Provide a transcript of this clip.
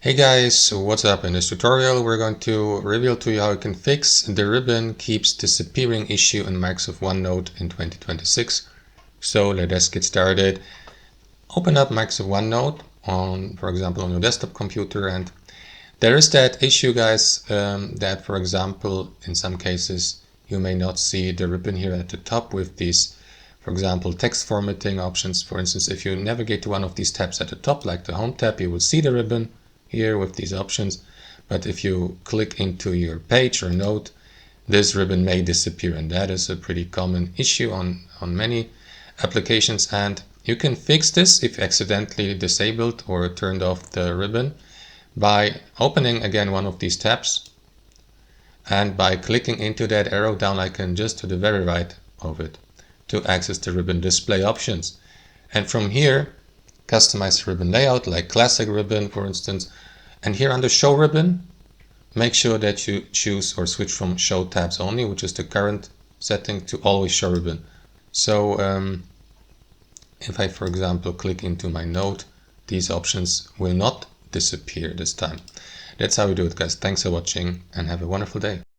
Hey guys, so what's up? In this tutorial we're going to reveal to you how you can fix the ribbon keeps disappearing issue in Microsoft OneNote in 2026. So let us get started. Open up Microsoft OneNote on, for example, on your desktop computer, and there is that issue, guys, that, for example, in some cases you may not see the ribbon here at the top with these, for example, text formatting options. For instance, if you navigate to one of these tabs at the top, like the Home tab, you will see the ribbon here with these options, but if you click into your page or note, this ribbon may disappear, and that is a pretty common issue on many applications. And you can fix this if you accidentally disabled or turned off the ribbon by opening again one of these tabs and by clicking into that arrow down icon just to the very right of it to access the ribbon display options. And from here, customize ribbon layout like classic ribbon, for instance. And here under show ribbon, make sure that you choose or switch from show tabs only, which is the current setting, to always show ribbon. So if I, for example, click into my note, these options will not disappear this time. That's how we do it, guys. Thanks for watching and have a wonderful day.